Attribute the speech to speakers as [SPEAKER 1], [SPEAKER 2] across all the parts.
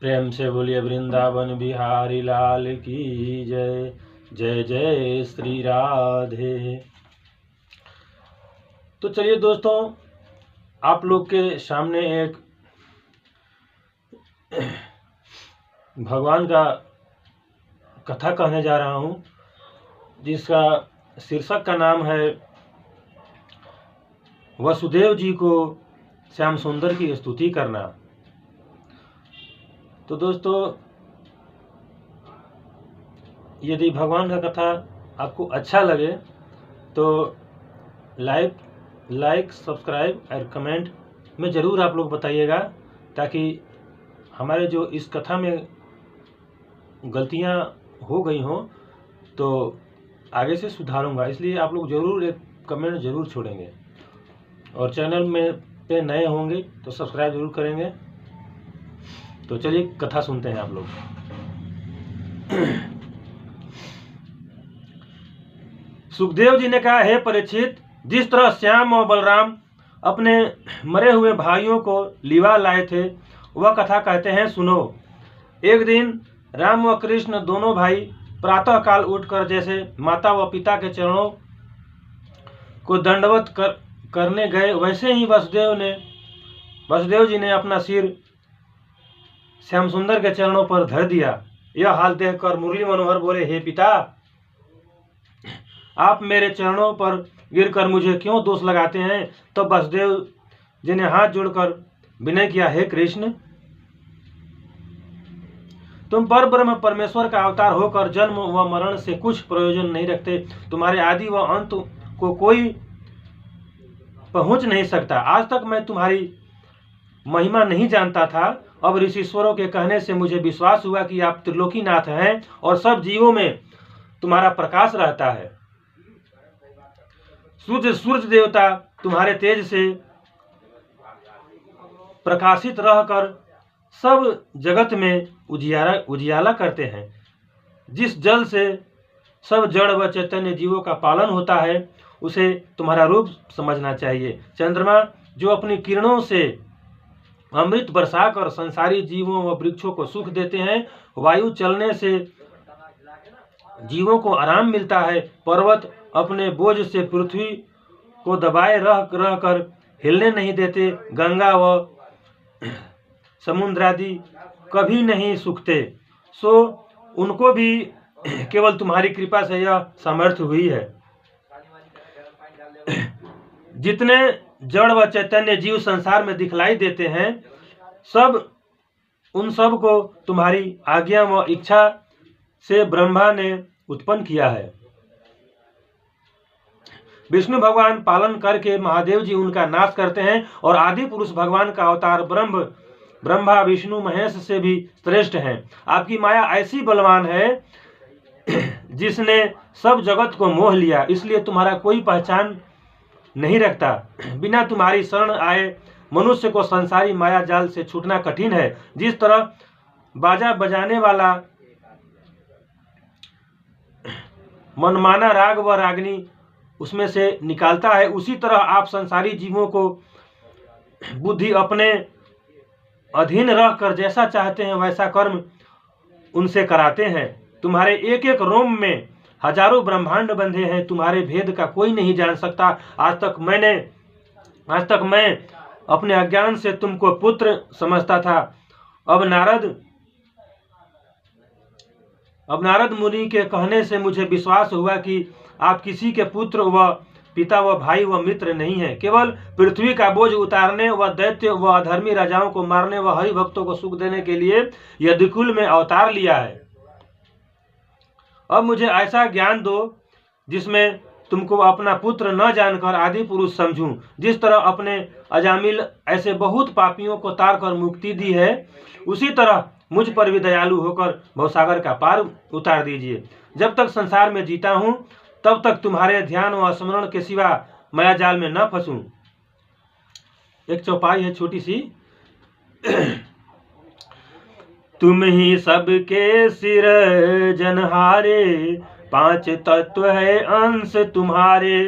[SPEAKER 1] प्रेम से बोलिए वृंदावन बिहारी लाल की जय। जय जय श्री राधे। तो चलिए दोस्तों, आप लोग के सामने एक भगवान का कथा कहने जा रहा हूँ, जिसका शीर्षक का नाम है वसुदेव जी को श्याम सुंदर की स्तुति करना। तो दोस्तों, यदि भगवान का कथा आपको अच्छा लगे तो लाइक सब्सक्राइब और कमेंट में ज़रूर आप लोग बताइएगा, ताकि हमारे जो इस कथा में गलतियां हो गई हों तो आगे से सुधारूंगा। इसलिए आप लोग ज़रूर एक कमेंट ज़रूर छोड़ेंगे, और चैनल में पे नए होंगे तो सब्सक्राइब ज़रूर करेंगे। तो चलिए कथा सुनते हैं आप लोग। सुखदेव जी ने कहा, हे परीक्षित, जिस तरह श्याम और बलराम अपने मरे हुए भाइयों को लिवा लाए थे, वह कथा कहते हैं, सुनो। एक दिन राम व कृष्ण दोनों भाई प्रातः काल उठकर जैसे माता व पिता के चरणों को दंडवत करने गए, वैसे ही वसुदेव जी ने अपना सिर श्याम सुंदर के चरणों पर धर दिया। यह हाल देखकर मुरली मनोहर बोले, हे पिता, आप मेरे चरणों पर गिरकर मुझे क्यों दोष लगाते हैं? तो वसुदेव जी ने हाथ जोड़कर विनय किया, हे कृष्ण, तुम पर ब्रह्म परमेश्वर का अवतार होकर जन्म व मरण से कुछ प्रयोजन नहीं रखते। तुम्हारे आदि व अंत को कोई पहुंच नहीं सकता। आज तक मैं तुम्हारी महिमा नहीं जानता था। अब ऋषिश्वरों के कहने से मुझे विश्वास हुआ कि आप त्रिलोकीनाथ हैं और सब जीवों में तुम्हारा प्रकाश रहता है। सूर्य देवता तुम्हारे तेज से प्रकाशित रहकर सब जगत में उजियाला करते हैं। जिस जल से सब जड़ व चैतन्य जीवों का पालन होता है, उसे तुम्हारा रूप समझना चाहिए। चंद्रमा जो अपनी किरणों से अमृत बरसाकर संसारी जीवों व वृक्षों को सुख देते हैं, वायु चलने से जीवों को आराम मिलता है, पर्वत अपने बोझ से पृथ्वी को दबाए रह कर हिलने नहीं देते, गंगा व समुद्रादि कभी नहीं सूखते, सो उनको भी केवल तुम्हारी कृपा से यह सामर्थ्य हुई है। जितने जड़ व चैतन्य जीव संसार में दिखलाई देते हैं, उन सब को तुम्हारी आज्ञा व इच्छा से ब्रह्मा ने उत्पन्न किया है। विष्णु भगवान पालन करके महादेव जी उनका नाश करते हैं, और आदि पुरुष भगवान का अवतार ब्रह्मा विष्णु महेश से भी श्रेष्ठ हैं। आपकी माया ऐसी बलवान है जिसने सब जगत को मोह लिया, इसलिए तुम्हारा कोई पहचान नहीं रखता। बिना तुम्हारी शरण आए मनुष्य को संसारी माया जाल से छूटना कठिन है। जिस तरह बाजा बजाने वाला मनमाना राग व रागनी उसमें से निकालता है, उसी तरह आप संसारी जीवों को बुद्धि अपने अधीन रहकर जैसा चाहते हैं वैसा कर्म उनसे कराते हैं। तुम्हारे एक एक रोम में हजारों ब्रह्मांड बंधे हैं, तुम्हारे भेद का कोई नहीं जान सकता। आज तक मैं अपने अज्ञान से तुमको पुत्र समझता था। अब नारद मुनि के कहने से मुझे विश्वास हुआ कि आप किसी के पुत्र व पिता व भाई व मित्र नहीं हैं। केवल पृथ्वी का बोझ उतारने व दैत्य व अधर्मी राजाओं को मारने व हरि भक्तों को सुख देने के लिए यदुकुल में अवतार लिया है। अब मुझे ऐसा ज्ञान दो जिसमें तुमको अपना पुत्र न जानकर आदि पुरुष समझूं। जिस तरह अपने अजामिल ऐसे बहुत पापियों को तार कर मुक्ति दी है, उसी तरह मुझ पर भी दयालु होकर भवसागर का पार उतार दीजिए। जब तक संसार में जीता हूं, तब तक तुम्हारे ध्यान व स्मरण के सिवा माया जाल में न फंसूं। एक चौपाई है छोटी सी। तुम ही सबके सिर जनहारे, पांच तत्व है अंश तुम्हारे।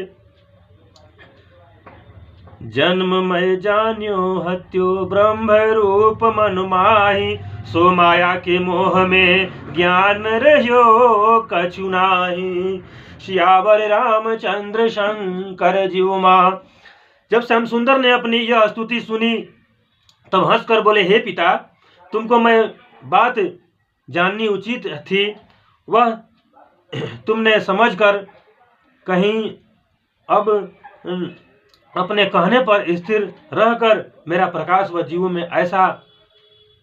[SPEAKER 1] जन्म मैं जान्यो हत्यो ब्रह्म रूप मनु माही, सो माया के मोह में ज्ञान रह्यो कछु नाही। सियावर रामचंद्र शंकर जीव माँ। जब श्याम सुंदर ने अपनी यह स्तुति सुनी तब हंसकर बोले, हे पिता, तुमको मैं बात जाननी उचित थी, वह तुमने समझकर कहीं अब अपने कहने पर स्थिर रहकर मेरा प्रकाश व जीवों में ऐसा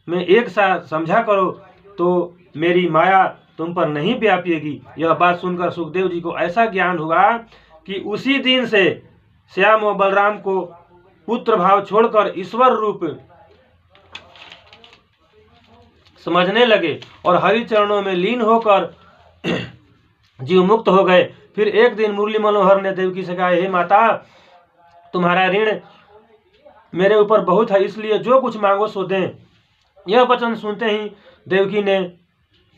[SPEAKER 1] में एक सा समझा करो तो मेरी माया तुम पर नहीं व्यापेगी। यह बात सुनकर सुखदेव जी को ऐसा ज्ञान हुआ कि उसी दिन से श्याम और बलराम को पुत्र भाव छोड़कर ईश्वर रूप समझने लगे और हरि चरणों में लीन होकर जीव मुक्त हो गए। फिर एक दिन मुरली मनोहर ने देवकी से कहा, हे माता, तुम्हारा ऋण मेरे ऊपर बहुत है, इसलिए जो कुछ मांगो सो दें। यह वचन सुनते ही देवकी ने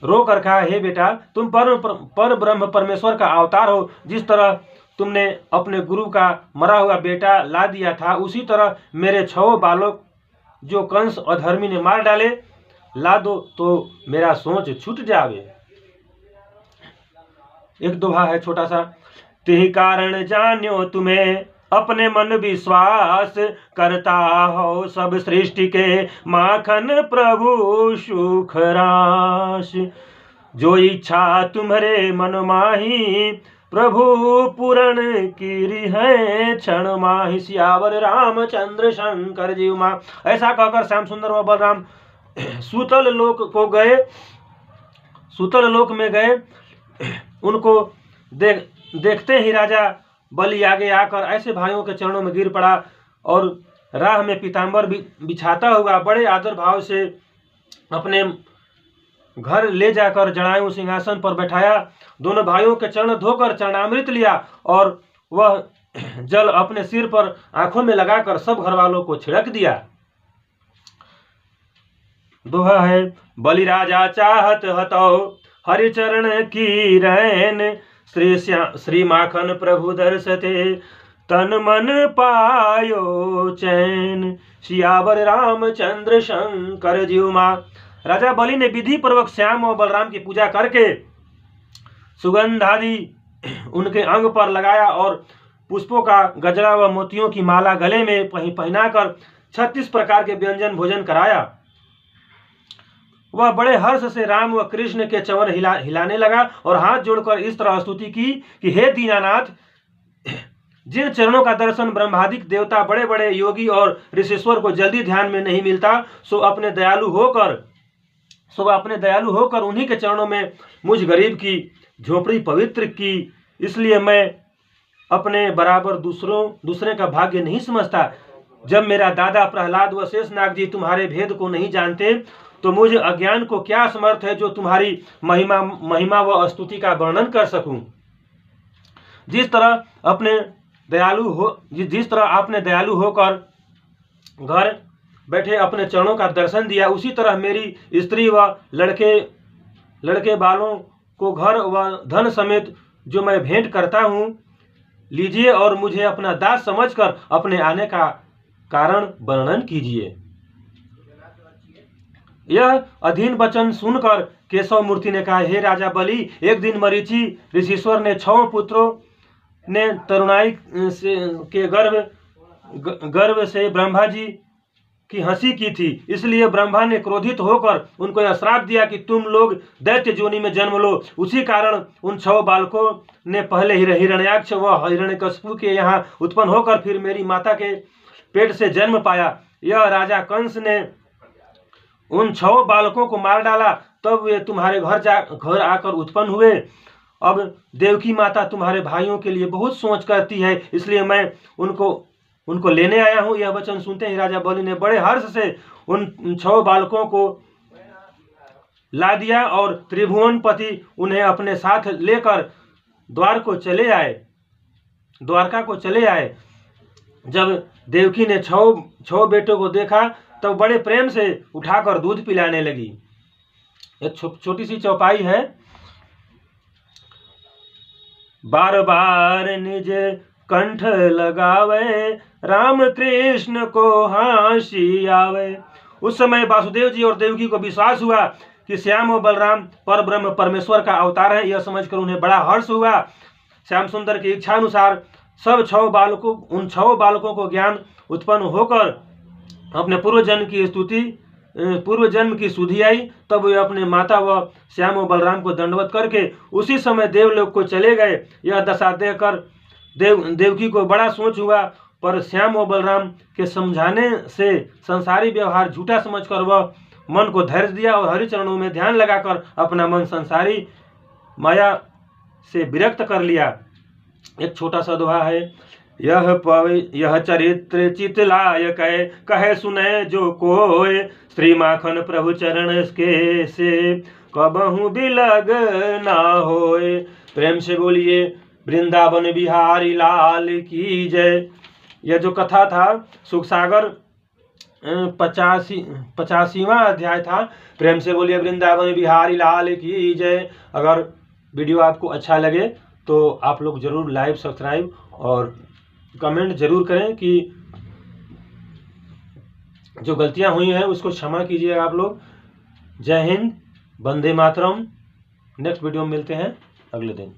[SPEAKER 1] रो कर कहा, हे बेटा, तुम पर ब्रह्म परमेश्वर का अवतार हो। जिस तरह तुमने अपने गुरु का मरा हुआ बेटा ला दिया था, उसी तरह मेरे 6 बालक जो कंस अधर्मी ने मार डाले ला दो तो मेरा सोच छूट जावे। एक दोहा है छोटा सा। तेहि कारण जान्यो तुम्हें अपने मन विश्वास, करता हो सब सृष्टि के माखन प्रभु सुख राश। जो इच्छा तुम्हारे मन माही, प्रभु पूर्ण कीरी है क्षण माही। सियावर रामचंद्र शंकर जीव माँ। ऐसा कहकर श्याम सुंदर व बलराम सूतल लोक में गए। उनको देखते ही राजा बलि आगे आकर ऐसे भाइयों के चरणों में गिर पड़ा और राह में पीताम्बर बिछाता हुआ बड़े आदर भाव से अपने घर ले जाकर जटायु सिंहासन पर बैठाया। दोनों भाइयों के चरण धोकर चरणामृत लिया और वह जल अपने सिर पर आंखों में लगाकर सब घर वालों को छिड़क दिया। दोहा है। बलि राजा चाहत हतौ हरिचरण की रैन, श्री माखन प्रभु दर्शते तन मन पायो चैन। सियावर रामचंद्र शंकर जीव माँ। राजा बलि ने विधि पूर्वक श्याम और बलराम की पूजा करके सुगंध आदि उनके अंग पर लगाया और पुष्पों का गजरा व मोतियों की माला गले में पहनाकर 36 प्रकार के व्यंजन भोजन कराया। वह बड़े हर्ष से राम व कृष्ण के चरण हिलाने लगा और हाथ जोड़कर इस तरह स्तुति की कि हे दीनानाथ, जिन चरणों का दर्शन ब्रह्मादिक देवता, बड़े बड़े योगी और ऋषिश्वर को जल्दी ध्यान में नहीं मिलता, सो अपने दयालु होकर उन्हीं के चरणों में मुझ गरीब की झोपड़ी पवित्र की। इसलिए मैं अपने बराबर दूसरे का भाग्य नहीं समझता। जब मेरा दादा प्रहलाद व शेषनाग जी तुम्हारे भेद को नहीं जानते तो मुझ अज्ञान को क्या समर्थ है जो तुम्हारी महिमा व स्तुति का वर्णन कर सकूं। जिस तरह आपने दयालु होकर घर बैठे अपने चरणों का दर्शन दिया, उसी तरह मेरी स्त्री व लड़के बालों को घर व धन समेत जो मैं भेंट करता हूँ लीजिए और मुझे अपना दास समझकर अपने आने का कारण वर्णन कीजिए। यह अधीन वचन सुनकर केशव मूर्ति ने कहा, हे राजा बलि, एक दिन मरीचि ऋषिश्वर ने 6 पुत्रों ने तरुणाई के गर्भ से ब्रह्मा जी की हंसी की थी। इसलिए ब्रह्मा ने क्रोधित होकर उनको यह श्राप दिया कि तुम लोग दैत्य योनि में जन्म लो। उसी कारण उन 6 बालकों ने पहले हिरण्याक्ष व हिरण्यकशिपु के यहाँ उत्पन्न होकर फिर मेरी माता के पेट से जन्म पाया। यह राजा कंस ने उन 6 बालकों को मार डाला, तब वे तुम्हारे घर आकर उत्पन्न हुए। अब देवकी माता तुम्हारे भाइयों के लिए बहुत सोच करती है, इसलिए मैं उनको लेने आया हूँ। यह वचन सुनते ही राजा बलि ने बड़े हर्ष से उन 6 बालकों को ला दिया और त्रिभुवनपति उन्हें अपने साथ लेकर द्वारका को चले आए। जब देवकी ने 6 बेटों को देखा तब बड़े प्रेम से उठाकर दूध पिलाने लगी। एक छोटी सी चौपाई है। बार बार निज कंठ लगावे, राम कृष्ण को हंसी आवे। उस समय वासुदेव जी और देवकी को विश्वास हुआ कि श्याम और बलराम पर ब्रह्म परमेश्वर का अवतार है। यह समझकर उन्हें बड़ा हर्ष हुआ। श्याम सुंदर की इच्छा अनुसार सब 6 बालकों उन 6 बालकों को ज्ञान उत्पन्न होकर अपने पूर्व जन्म की सुधि आई। तब वे अपने माता व श्याम व बलराम को दंडवत करके उसी समय देवलोक को चले गए। यह दशा देखकर देवकी को बड़ा सोच हुआ, पर श्याम व बलराम के समझाने से संसारी व्यवहार झूठा समझकर वह मन को धैर्य दिया और हरि चरणों में ध्यान लगाकर अपना मन संसारी माया से विरक्त कर लिया। एक छोटा सा दोहा है। यह चरित्र चितलायक है, कहे सुने जो कोय, श्री माखन प्रभु चरण के से कबहू बिलग ना होए। प्रेम से बोलिए वृंदावन बिहारी लाल की जय। यह जो कथा था सुखसागर 85वां अध्याय था। प्रेम से बोलिए वृंदावन बिहारी लाल की जय। अगर वीडियो आपको अच्छा लगे तो आप लोग जरूर लाइक सब्सक्राइब और कमेंट जरूर करें कि जो गलतियां हुई हैं उसको क्षमा कीजिए आप लोग। जय हिंद, वंदे मातरम। नेक्स्ट वीडियो में मिलते हैं अगले दिन।